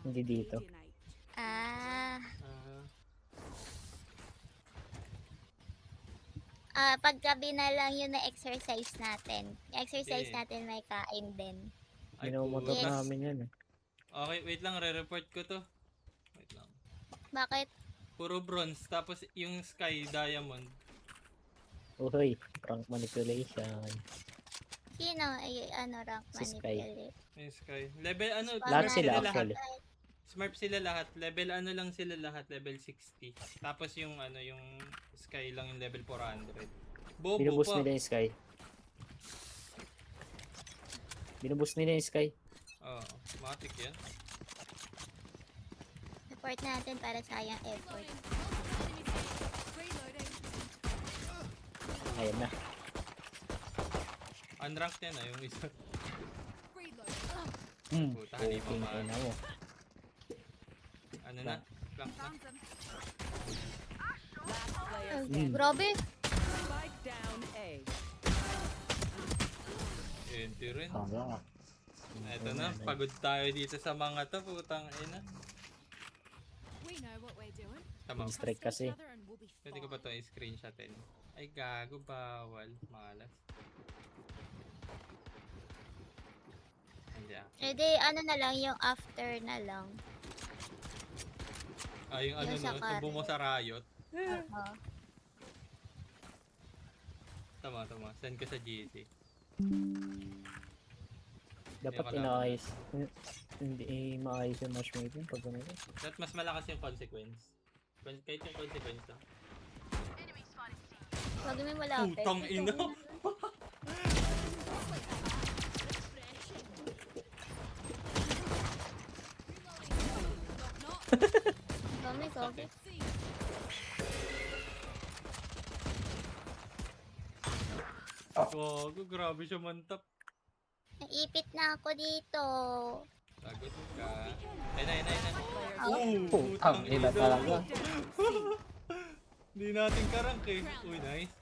Hindi dito. Ah, Ah, paggabi na lang yun na exercise natin. Exercise okay. natin may kain din. Ay, Minumotor Yes. putas. namin yan eh. Okay, wait lang, re-report ko to. Wait lang. Bakit? Puro bronze, tapos yung sky diamond. Uy, prank manipulation. Sino ay ano rank Si Sky. manipulate? Yung sky. Level ano, Lahat smurf sila sila lahat. actually. Smurf sila lahat. Level ano lang sila lahat, level 60. Tapos yung ano, yung sky lang yung level 400. Bobo Binuboost pa. nila yung Sky. Binuboost nila yung Sky. Oo, matik yan. Support natin para sayang effort. Ayan na. Unranked yan yung isa. Puta, Okay, hindi pa ma- na mo. Ano na? Plank na. Grabe. Spike down A. Enti rin. Tama. Eto na, pagod tayo dito sa mga to, putang ina. Tama. Distract kasi. Pwede ko ba ito i-screenshotin? Ay gago, bawal. Malas. Hindi ah. Pwede ano na lang yung after na lang. Ah, yung ano Yung sa no, subo mo sa riot. Oo. Tama, tama. Send ko sa GC. Dapat Hindi ko inaayos. Hindi maayos yung matchmaking pag ganun. Dapat mas malakas yung consequence. Kahit yung consequence lang. Huwag mo malapit. Putang ina! Kami, kami. Gago, grabe siya mantap. Naipit na ako dito. Sagot ka. Ayun na, ayun na, ayun na. Putang ina talaga. Hindi natin karank eh. Uy, nice.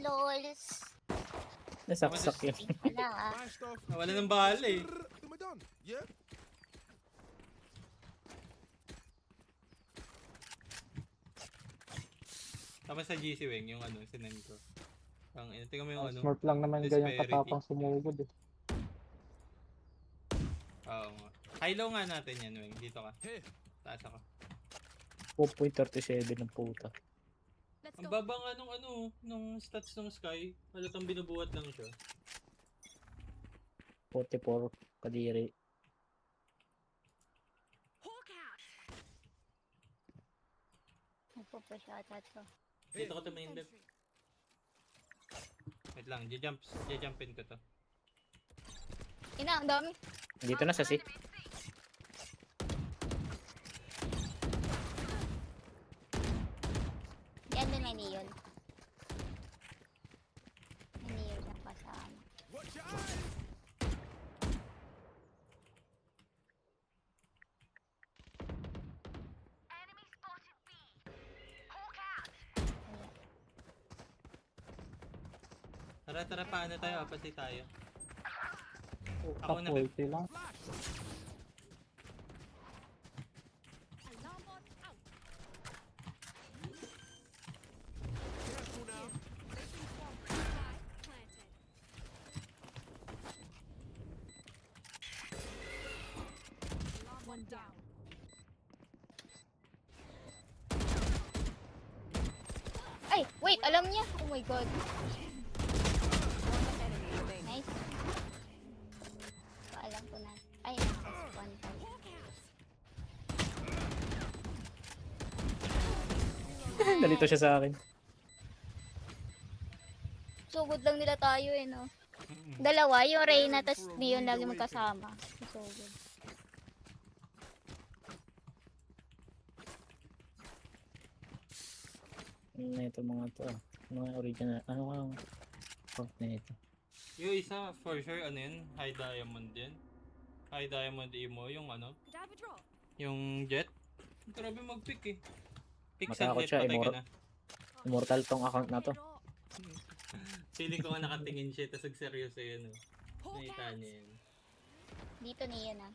Lols. Nasaksak yun. Wala ah. Wala ng bahala eh. Am I done? Yeah? Tapos sa GC Wing, yung ano, sinend ko. Ang tingnan mo yung ano. Smart lang naman ganyan disparity. katapang sumugod eh. Oo nga. High-low nga natin yan, Wing. Dito ka. Taas ako. 4.37 ng puta. Ang baba nga nung stats ng Sky. Halatang binubuhat lang siya. 44 kadiri. Nagpo-push ata to. Dito ko to main left. Wait lang, jumpin ko to. Ina, ang dami. Dito na sa C. Yan din may neon. May neon na kasama. Watch your eyes! Tara, tara, paano tayo? Apatay tayo. Ako Top na, 40 lang. Careful now. One down. Ay, wait, alam niya. Oh my god. Enemy remaining. Nice. Alam ko na. Ay, nasa-spawn pa. Nalito siya sa akin. Sugod lang nila tayo eh, no? Dalawa, yung Reyna, tas Neon lagi magkasama. Sugod. Ano na ito mga to ah. Mga original. Ano nga ang port na ito? Yung isa, for sure, ano yun? High diamond din. High diamond emo, yung ano? Yung jet. Grabe mag-pick eh. Pixel Matakot net, siya, patay ka na. Immortal tong account na to. Feeling ko nga nakatingin siya, tapos seryoso yun. Nakita niya yun. Dito niya na.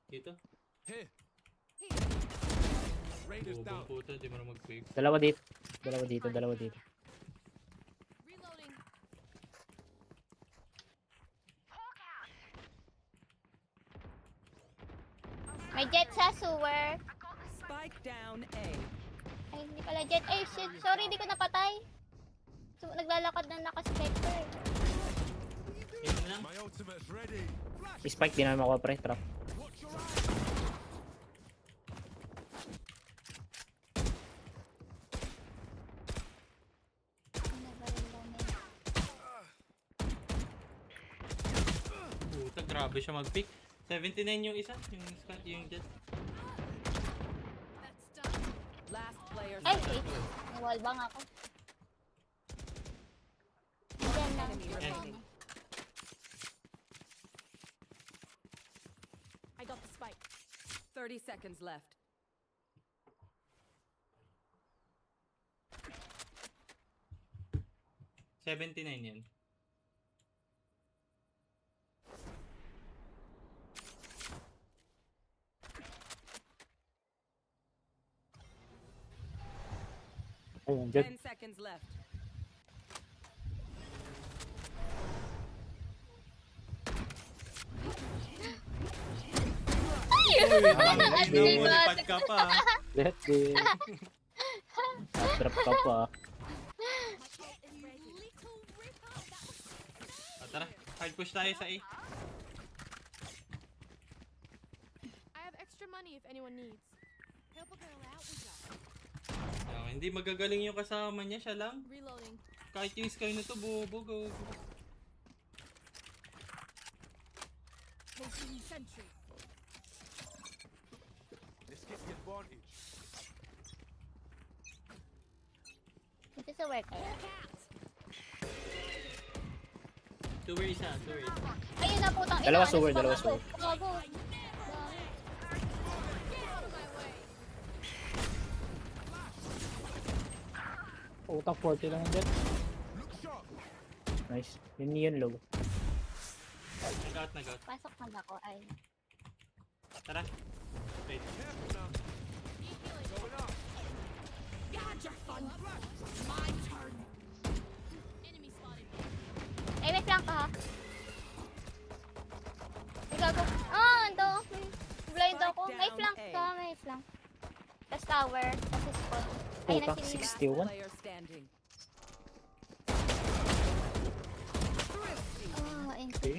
Dito? Here. Rain is Bubong down. puta, di mo na mag-quick. Dalawa dito. Dalawa dito, dalawa dito. Reloading. May jet sa sewer. Spike down A. Ay, hindi pala jet. Ay, shit. Sorry, hindi ko napatay. So, naglalakad na naka-spectre. Yun mo lang. My ultimate's ready. Flash. Si Spike, di namin makuha pre. Trap. Watch your eyes. Puta, grabe siya mag-pick. 79 yung isa, yung jet. Last player Ay, standing. wait. May wallbang ako. Diyan lang. Enemy remaining. I got the spike. 30 seconds left. $79 yan. Ayun, jet. 10 seconds left. Uy, At mo, least, lipat ka pa. Jet din. Drop ka pa. Tara, hard push tayo sa A. I have extra money if anyone needs. Help a girl out, we go. Hindi magagaling yung kasama niya, siya lang. Reloading. Kahit yung Sky na to, bubo. Placing sentry. Let's get the advantage. Ito sa work kaya. Tower isa. Ayun na putang ina. Dalawa ano, sewer, spam dalawa ako. sewer. Gago. Utang 40 lang yung jet. Look sharp. Nice. Yun low. Nag-out. Pasok mag ako. Ay. Tara. Wait. Careful now. Going up. Ay, may flank ka ha. Ay, gago. Ah, ando. Blind ako. May flank ka. May flank. Tapos tower. Tapos spot. Ay, Puta, nagsilina. 61. Player standing. Oh, and Okay.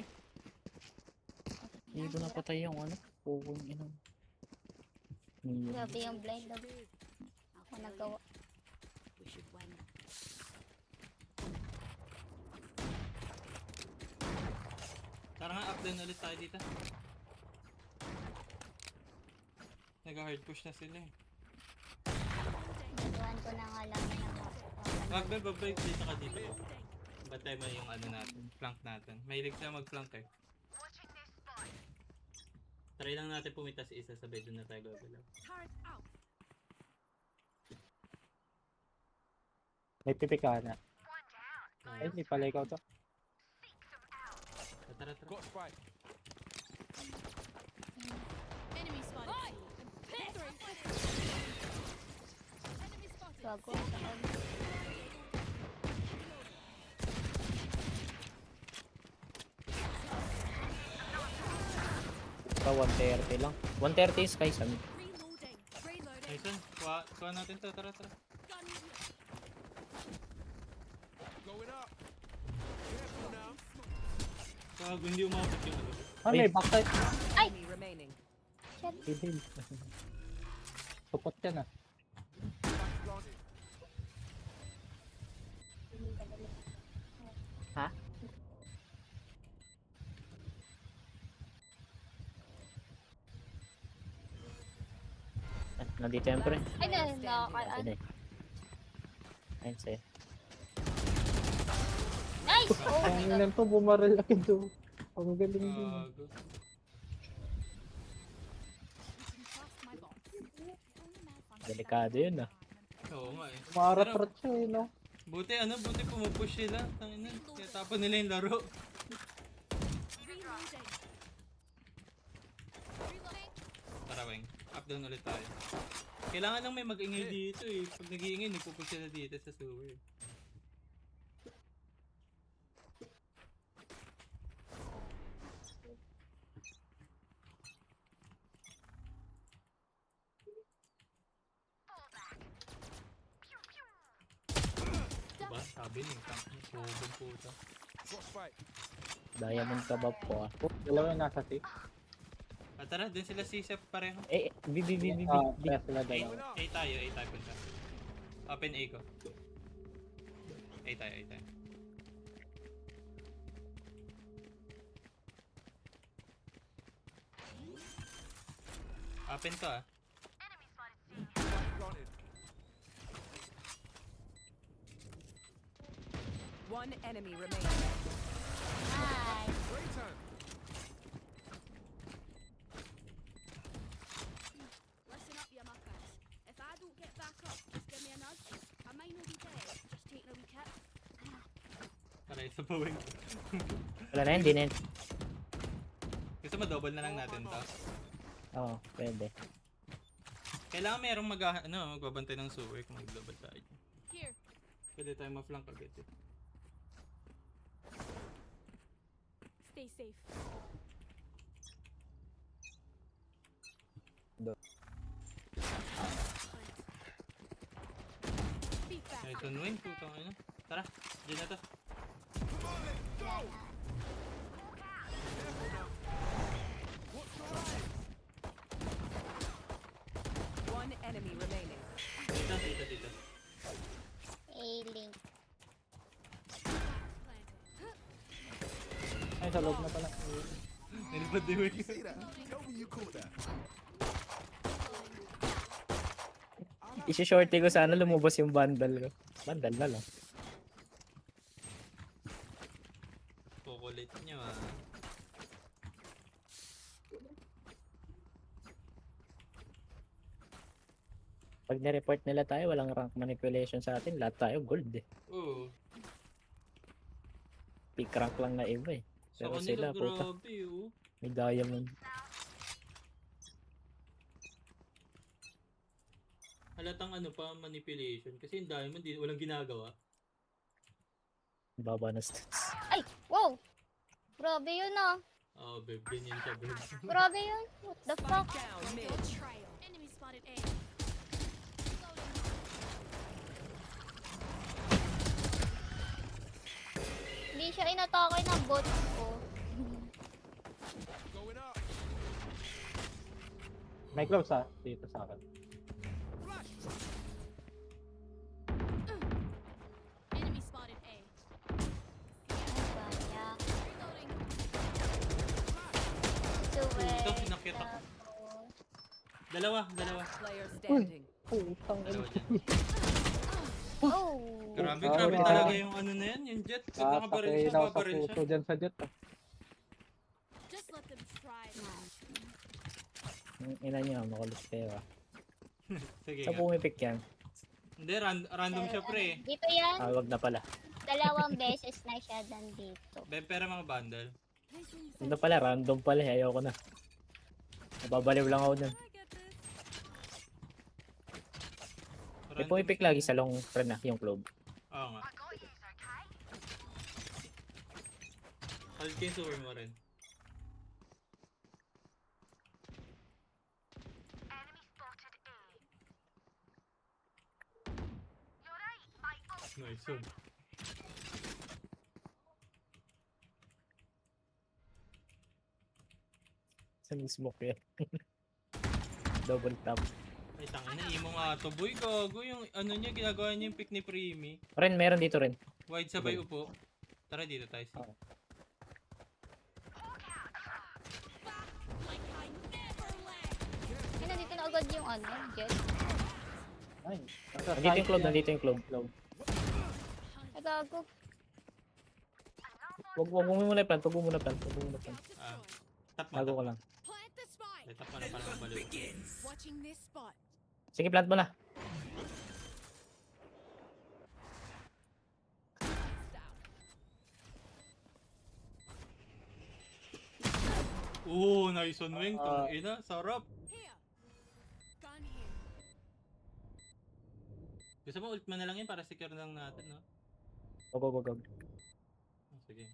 Hindi ko napatay yung ano. Pugong inang. grabe yung blind daw. Ako nagawa. Tara nga, up down ulit tayo dito. Nag-hard push na sila eh. Nagawan ko na nga lang na Babay, dito ka dito. Batay mo yung ano natin, flank natin. Mahilig sila mag-flank eh. Try lang natin pumitas isa, sabay doon na tayo gagalaw. May pipi ka na. Ay, Nice. hindi pala ikaw to. Tara. Got spike. Enemy spotted. gago. Ito, 130 lang. 130 is Sky Sun. Reloading. Nice one. Kuha natin to, tara. Going up. Careful now. Kag hindi umabot yung ano. Ah, may backside. Enemy remaining. Hidil. Support yan ah. Flash planted. Ha? Nandito yan pre. Ay, nakakalaan. Pwede. Ayun sa'yo. Nice! Oh my god. Ang to, bumaril ako doon. Ang galing din. Gago. Delikado yun ah. Oo nga eh. Marat-rat siya eh, no? Buti pumupush sila. Tangina. Kaya tapon nila yung laro. Reloading. Reloading. Tara, Weng. Up down ulit tayo. Kailangan lang may mag-ingay dito eh. Pag nag-iingay, nagpupush sila dito sa sewer. Diba? Sabi niyo, pugong puta. Frostbite. Diamond ka ba po ah? Dalawa yung nasa safe. Ah, tara, dun sila sisip pareho. Eh, B. Kaya sila A, dalawa. A tayo punta. Open A ko. A tayo. Open to ah. Granted. One enemy remaining. Nice. Great time. Listen up, you muckers. If I don't get back up, just give me a nudge. I might not be dead, just taking a wee kip. Tara, isa pa Weng. Wala na yun, di na yun. Gusto mo double na lang natin to? Oo, pwede. Kailangan merong magbabantay ng sewer kung mag-double tayo. Here. Pwede tayo ma-flank agad eh. Stay safe. Beat back. Nice one Weng, putang ina. Tara, dyan na to. Come on, let's go. Careful now. Watch your eyes. One enemy remaining. Dito. A-link. Ay, sa loob na pala. Nilipad ni Weng. See that? Tell me you caught that. Isi-shorty ko sana lumubos yung bundle ko. Bundle na lang. Kukulit nyo ah. Pag nireport nila tayo, walang rank manipulation sa atin. Lahat tayo gold eh. Oo. Pick rank lang na iba eh. Sa Pero kanila sila, puta, grabe oh. may diamond. Halatang ano pa, manipulation. Kasi yung diamond, walang ginagawa. Baba na stats. Ay! Wow! Grabe yun ah. Oo, babe, ganyan siya, babe. Grabe yun. What the fuck? Spike down mid. Trail. Enemy spotted A. Hindi siya inatake ng bot ko. Going up. May gloves ha, dito sa akin. Flash. Enemy spotted A. Ay, baya. Reloading. Suway. Ito, pinakita ko. Dalawa. Player standing. Putang Dalawa dyan. Oh! Grabe Ah, talaga yung ano na yan, yung jet. Pag nakabaril sakay siya, daw sa babaril siya. puso dyan sa jet ah. Just let them try. Ang ina nyo, makulit kayo ah. Sige Saan nga. pumipik yan? Hindi, random siya pre. Dito yan. Ah, wag na pala. Dalawang beses na siya nandito. Pera mga bundle. Ano pala, random pala eh. Ayoko na. Nababaliw lang ako dun. May pumipik lagi sa long friend na, yung club. Oo nga. Halit yung sewer mo rin. Nice one. Sa smoke yan. Double tap. Ay, tangina, imo nga to boy. Gago yung ano niya, ginagawa niya yung pick ni Primi. Ren, meron dito rin. Wide sabay upo. Tara dito tayo. Oo. Ay, nandito na agad yung ano, jet. Ay, Nandito yung club, nandito yung club. Ay, gago. Wag mo muna plant, wag mo muna plant. Ah, tap mo. Tago ko lang. Plant the spike. Tap mo na pala ng baliw. Watching this spot. Sige, plant mo na. Nice on wing. Ina, sarap. Here. Gun here. Gusto mo ult mo na lang yun para secure lang natin, no? Go. Sige.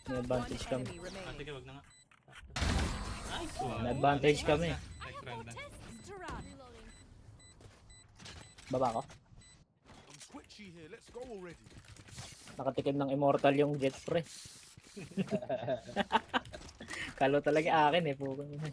May One advantage kami. enemy remaining. Sige, wag na nga. Nice one. May advantage kami. Next round na. To run. Reloading. Baba ko. I'm twitchy here. Let's go already. Nakatikim ng immortal yung jet pre. Kalo talaga akin eh. Puko na.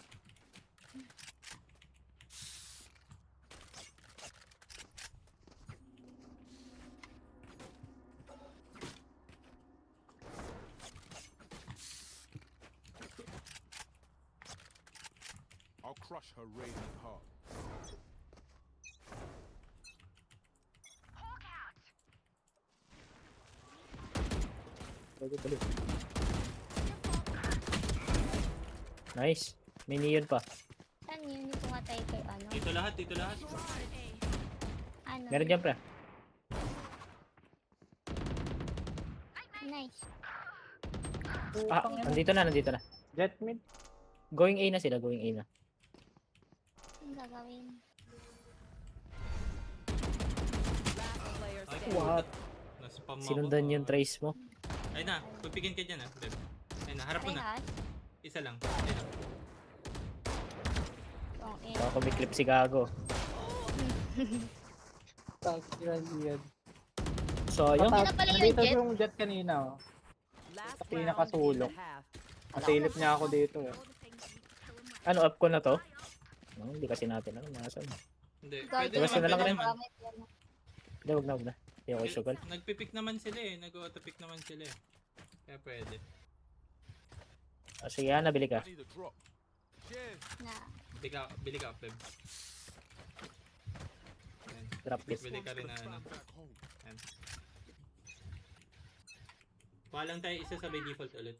I'll crush her radiant heart. Tuloy. Nice. May neon pa. Saan yun yung pumatay kay ano? Dito lahat, dito lahat. Ano? Meron dyan pre. Nice. Ah, nandito na. Jet mid. Going A na sila, going A na. Ang gagawin? Last player Ay, standing. What? Naspam ako. Sinundan yung trace mo. Ay na, pagpigin ka dyan, Beb. Ay na, harap mo na. Tryhard? Isa lang. Ay na. Oh, eh. Baka kumiklip si Gago. Takiran yan. Sayang. Sino pala yung Nandito jet? yung jet kanina. Oh. Last Sa pinakasulok. round in the half. Nasilip niya ako dito eh. All the things you kill in my Ano, up ko na to? No, hindi kasi natin alam. Nasaan? Hindi. Guard Pwede Diba naman, sila lang pwede rin? naman. Gamit yan. Hindi, wag na. Hindi ako isugal. Nagpipick naman sila eh. Nag-auto-pick naman sila eh. Kaya pwede. Ah, sige, Ana, bili ka. I need a drop. Cheers. Na. Bili ka, Beb. Ayan. Drop kit. Bili ka rin na ano. Back home. Ayan. Palang tayo isa sabay default ulit.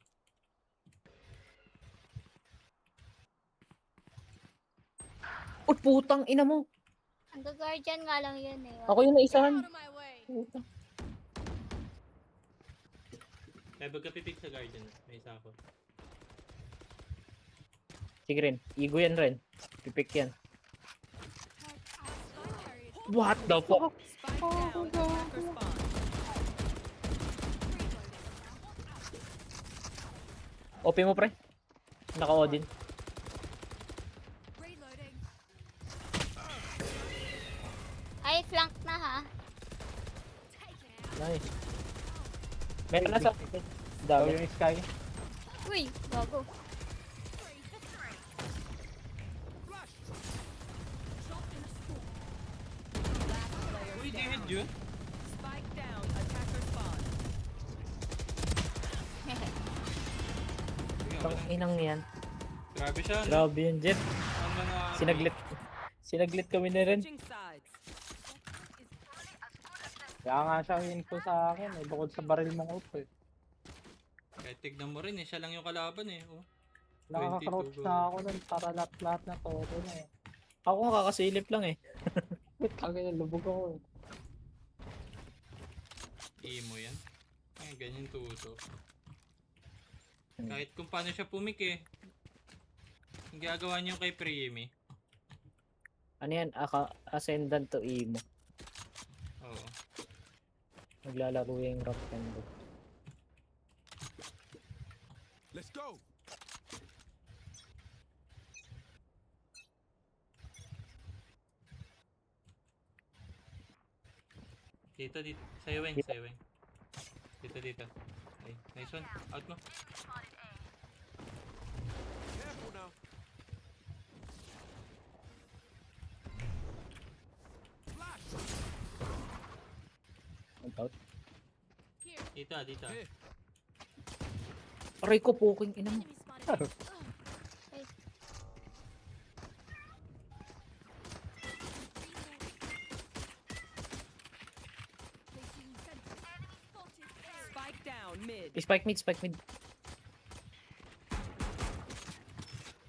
Oh, putang ina mo. Ang guardian nga lang yun eh. Ako yung naisahan. Out of my way. Puta. Kaya baga pipick sa guardian. May isa ako. Sige rin. Igo yan rin. Pipik yan. What the fuck? Spike down. Attacker spawn. OP mo pre. Naka-Odin. Reloading. Ay, flank na ha. Take it out. Nice. Meron na sa... So Dami. yung sky. Uy, gago. Flash. Dropped in a smoke. Last player Uy, di standing. head yun. Spike down. Attacker spawn. Ang inang yan. Grabe siya. No? Grabe yung jet. Ang mga... Sinaglit kami na rin. Switching sides. Kaya nga siya info sa akin eh. Bukod sa baril mong ult eh. Kahit tignan mo rin eh. Siya lang yung kalaban eh. Oh. Nakaka-crouch 22 na ako nun para lahat na todo na eh. Ako nga kakasilip lang eh. Tagay lubog ako eh. Emo yan. Ay, ganyan tuso. Hmm. Kahit kung paano siya pumik eh. Ang ginagawa niyo kay Primi. Ano yan? Ascendant to Emo. Oo. Naglalaro yung rock and roll. Let's go. Dito. Sa'yo, Weng. Dito. Ay, nice one. Out mo. Careful now. Flash. Out. Dito. Here. Aray ko, puking ina mo. Enemy spotted. Ugh. Ay, Placing sentry. Enemy spotted. Spike down. Mid. Spike mid.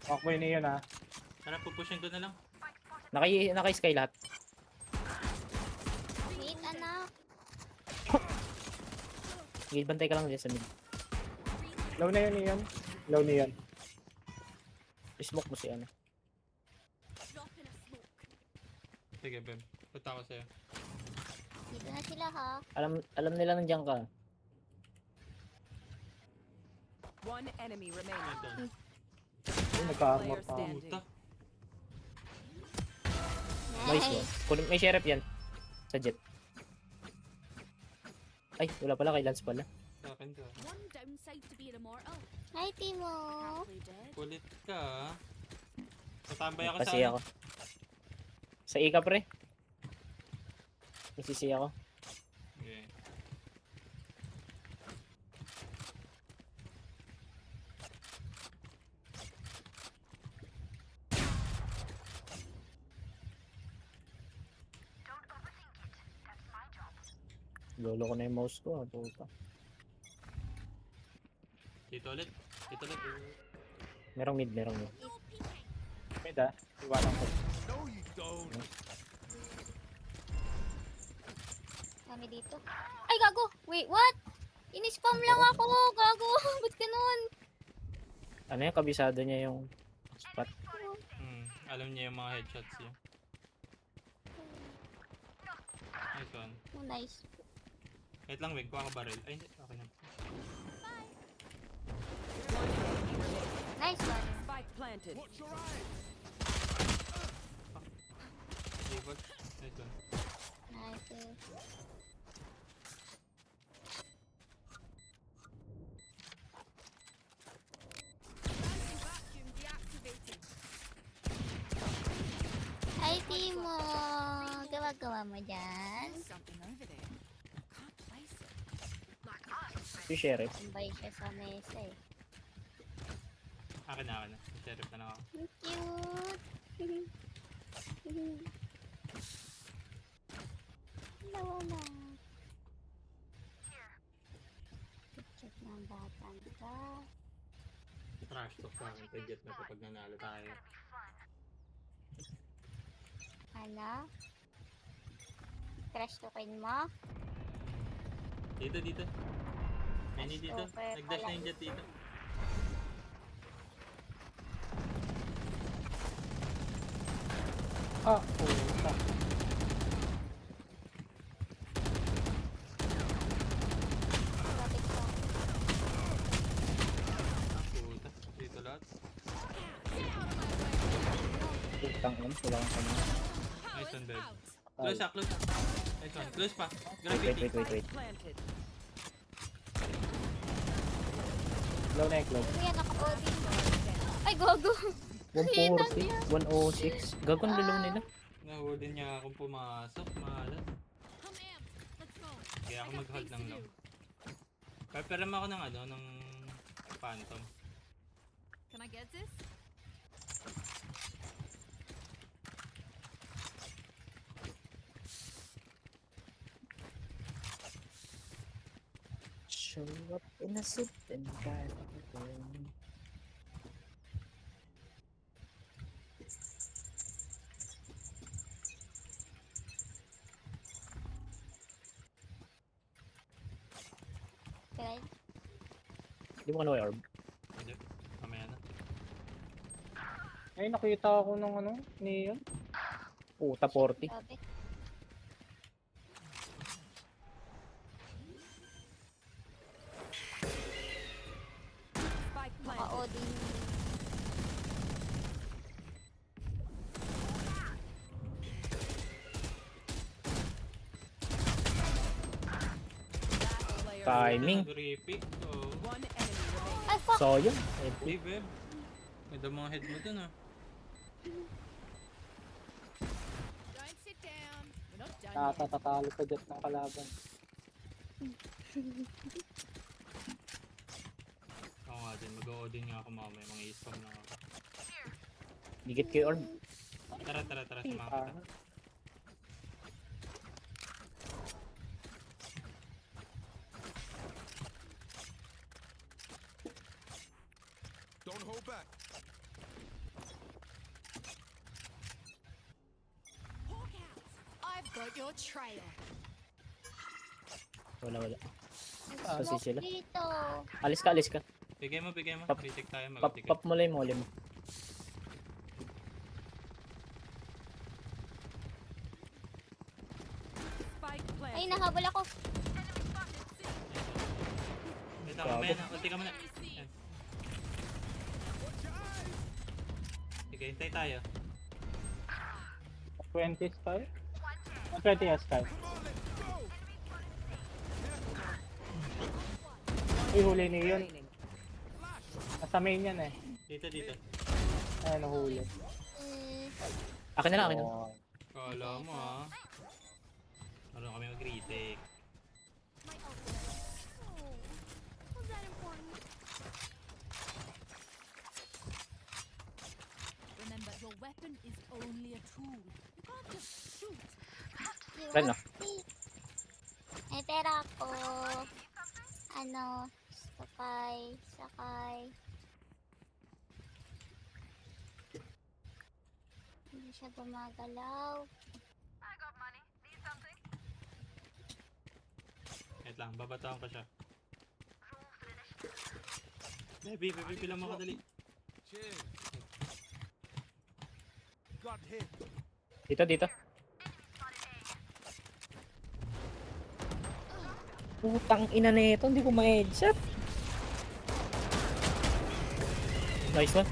Ako yun yun ah. Tara, pupushin ko na lang. Naka-sky lahat. Wait, anak. Sige, bantay ka lang dyan sa mid. Low na yun, Ian. Low na yan. Smoke mo si ano. Drop in a smoke. Sige, Beb. Punta ako sa'yo. Dito na sila ha. Alam nila nandiyan ka. One enemy remaining. Ito. Ay, nagka-armor Player pa. standing. Puta. Nice one. May sheriff yan. Sa jet. Ay, wala pala. Kay Lance pala. Sa akin to. One downside to being immortal. Hi, Timo. Can't play dead. Kulit ka, ah. Tatambay ako sa Kasi ako. Sa ika pre. Isisi ako. Okay. Lolo ko na yung mouse ko. Puta. Dito ulit. Dito ulit. Merong mid. No peeking. Mid ah. Iwanan ko. No, you don't. Kami dito. Ay, gago. Wait, what? Ini-spam lang ako. Gago. Ba't ganun? Ano yung kabisado niya yung spot? Alam niya yung mga headshots niya. Nice one. Oh, nice. Wait lang, Wig. Kuha ko barrel. Ay, hindi. Okay na. Nice one. Spike planted. Watch your eyes. Default. Nice one. Nice. Bouncing vacuum deactivated. Hi, Timo. Gawa-gawa mo dyan. Something over there. Can't place it. Si sheriff. Tambay siya sa mesa eh. Akin na. Sheriff na lang ako. Ang cute. Hello, na. Check ng batang ka. Trash talk sa akin. Jet na kapag nanalo tayo. Ano? Crush token mo? Dito. Any dito. Super Nag-dash na pala. yung jet dito. Ah, puta. Lapit ko. Puta. Dito lahat. Putang ina. Wala kang kanina. Nice one, Beb. Ay. Close. Nice one. Close pa. Wait. Graffiti. Spike planted. Low na yung close. Ano yan? Naka-odin. Ay, gogo. 140. 106. Gagawin lolo nila. Nahuli niya akong pumasok. Malas. Come in. Let's go. Kaya ako I got mag-hold things ng to low. do. Paparam ako ng ng phantom. Can I get this? Show up in a suit and tie. Okay. Hindi mo ano orb. Hindi. Mamaya na. Ay, nakita ako ng ano, Neon. Puta 40. Grabe. Spike planted. Naka-odin. Last player. Timing. Repick. Oh. One enemy remaining. Ay, fuck. Sayang. Hey, Beb. May mga head mo dun, ah. Don't sit down. We're not done yet. Natatatalo pa dyan ng kalaban. Oo nga din. Mag-o-din nga ako mamaya. Mga i-spam lang ako. Digit kayo orb. Tara. Samahan kita. Ah, Don't hold back. out your trail. Wala. Smoke Kasi sila. dito. Alis ka. Bigay mo. Pap- Retake tayo, Pop mag-retake. mo lang yung mole mo. Spike Ay, planted. nahabol ako. Wait lang, mamaya na. Ulti ka muna. Yan. Sige, hintay tayo. 20 sky? 20 sky. Uy, huli ni yun. Remaining. Nasa main yan eh. Dito. Ayun, nahuli. Akin na lang. Oh. Kala mo ha. Marunong kami mag-retake. My ultimate. Oh, was that important? Remember, your weapon is only a tool. You can't just shoot. Ren na. May pera ako. Ano, sakay. Hindi siya gumagalaw. Wait lang, babataan ko siya. Baby, bilang mo kadali. Cheers. Got hit. Dito. Putang ina na ito, hindi ko ma-headshot. Nice one.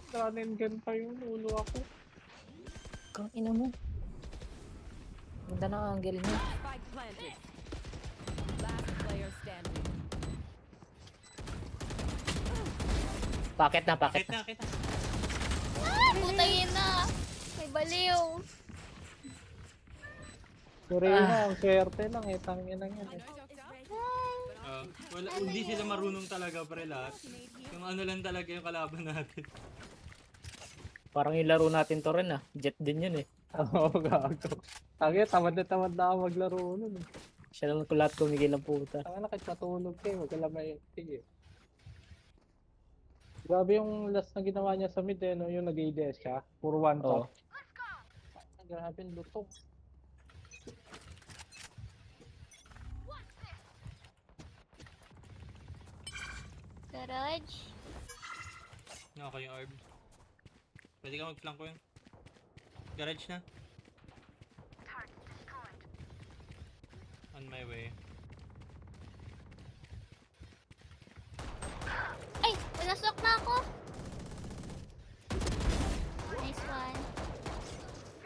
Run and gun pa yung ulo ako. Kang ina mo. Ganda na ang angle niya. Spike planted. Last player standing. Paket na. Kita na. Putayin na. May baliw. Kurena, ang swerte lang eh. Tangin lang yan eh. Hindi sila marunong talaga pre lahat. Yung ano lang talaga yung kalaban natin. Parang yung laro natin to rin Jet din yun eh. Oo, gago. Tangin, tamad na ako maglaro nun eh. Siya lang lahat kumigil ng puta. Tangin na kahit matulog kayo, wag ka lang maigtig eh. Grabe yung last na ginawa niya sa mid eh, no? Yung nag-ADS siya. Puro one Oo. top. Grabe yung lutong. Garage. Ako yung orb. Pwede ka mag-flank ko yun. Garage na. On my way. Ay! Pinasok na ako! Nice one.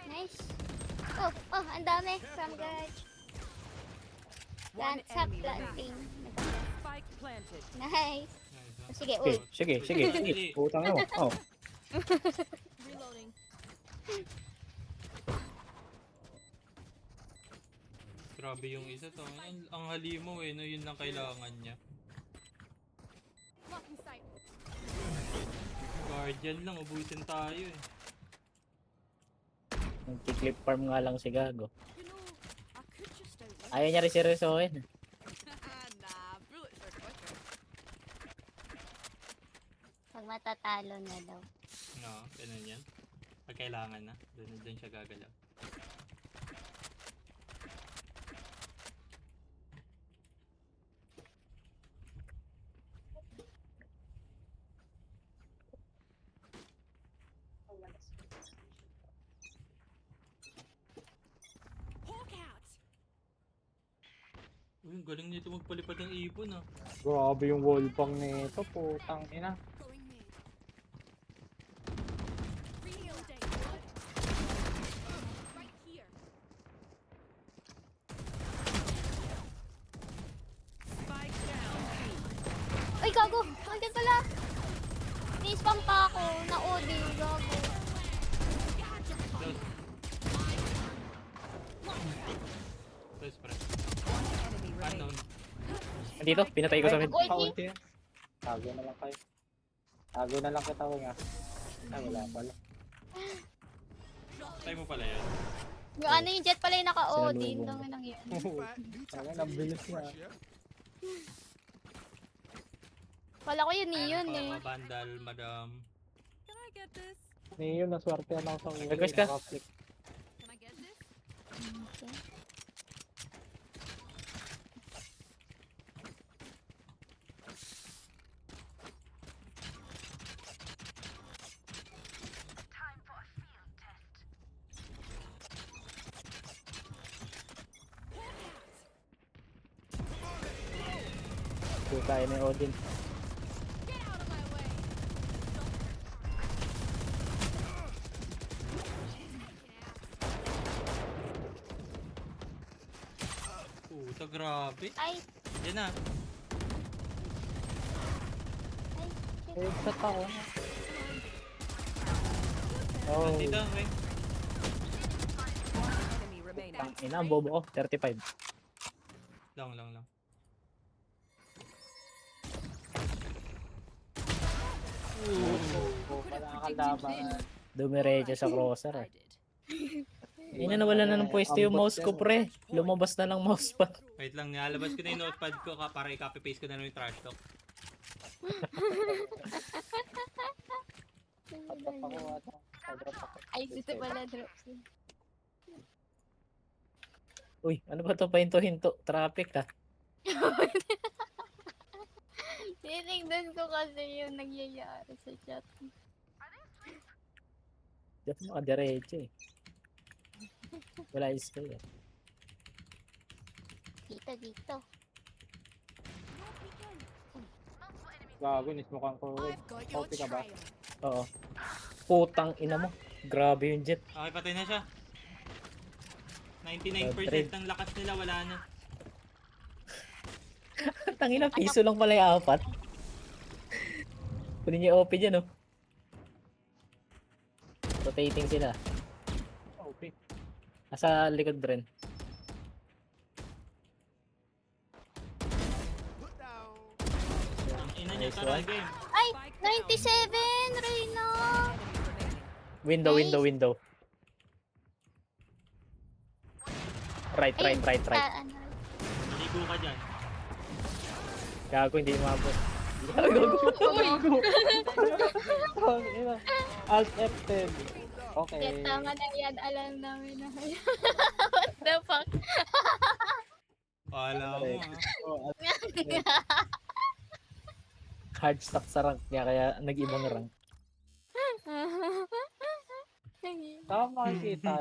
Nice. Oh, ang dami. From garage. One Sa enemy planting. remaining. Spike planted. Nice. Nice, ah. Sige, Okay, ult. sige. Putang mo. Oh. Reloading. Grabe yung isa to. Ang halimaw eh, no? Yun lang kailangan niya. Blocking sight. Guardian lang, ubusin tayo eh. Nag-clip farm nga lang si Gago. You know, I could just outrun. Ayaw niya rin seryosohin. Nah, bullets are quicker. Pag matatalo na daw. No, ganun yan. Pag kailangan na, dun siya gagalaw. Hawk out. Uy, ang galing nito magpalipad ng ibon ah. Grabe yung wall bang nito, putang ina. Going mid. Reloading. Right here. Spike down. Ay, gago! Nandiyan pala! Ni-spam pa ako na OD. Gago. Close pre. One enemy Unknown. remaining. Nandito, pinatay ko sa mid. Ulti. Paulti. Tago na lang kayo. Tago na lang kita nga. Ay, wala pala. Try mo pala yan. Yung ano yung jet pala yung naka-OD. Sinalubong. Dami nang yun. Fat, new Tangin, tactics ang bilis fresh, niya. yeah? Wala ko yun yun Mga eh. vandal, madam. Can I get this? Neo, naswerte ako sa uli. Request ka? Naka-flick. Can I get this? Okay. Kung tayo ni Odin. Get out of my way! Puta, grabe. Ay, Yan na. Headshot ako. Oh, Dito, okay. Enemy remaining. Ang ina, ang bobo ko. 35. Lang. wala kang laban. Dumiretso sa crosser I eh. did. Ina, nawala na ng pwesto yung mouse ko, pre. Lumabas na lang mousepad. Wait lang, nilalabas ko na yung notepad ko para i-copy-paste ko na lang yung trash talk. Padrop ako ata. Padrop ako. ay, dito pala drop. Uy, ano ba to? Pahinto-hinto. Traffic ah. Tinignan ko kasi yung nangyayari sa chat. Diyan makadiretso eh. Wala spray eh. Dito. Gago, nismukan ko. I've got your Copy ka ba? trail. Oo. Putang ina mo. Grabe yung jet. Okay, patay na siya. 99% ng lakas nila, wala na. Tangina, piso lang pala yung apat. Kunin niyo OP dyan oh. Rotating sila. Okay. Nasa likod rin. Ang ina niya, Nice tara one. game. Ay, Spike 97! Reyna! Enemy remaining. Window. Right. Ano? Maligo ka dyan. Gago, hindi umabot. Gago. Oh, ina. Alt F10. Okay. Yan, tama na yan. Alam namin na. What the fuck? Wala mo ah. Oh, Hard stock sa rank niya, kaya nag-ibang rank. tama kita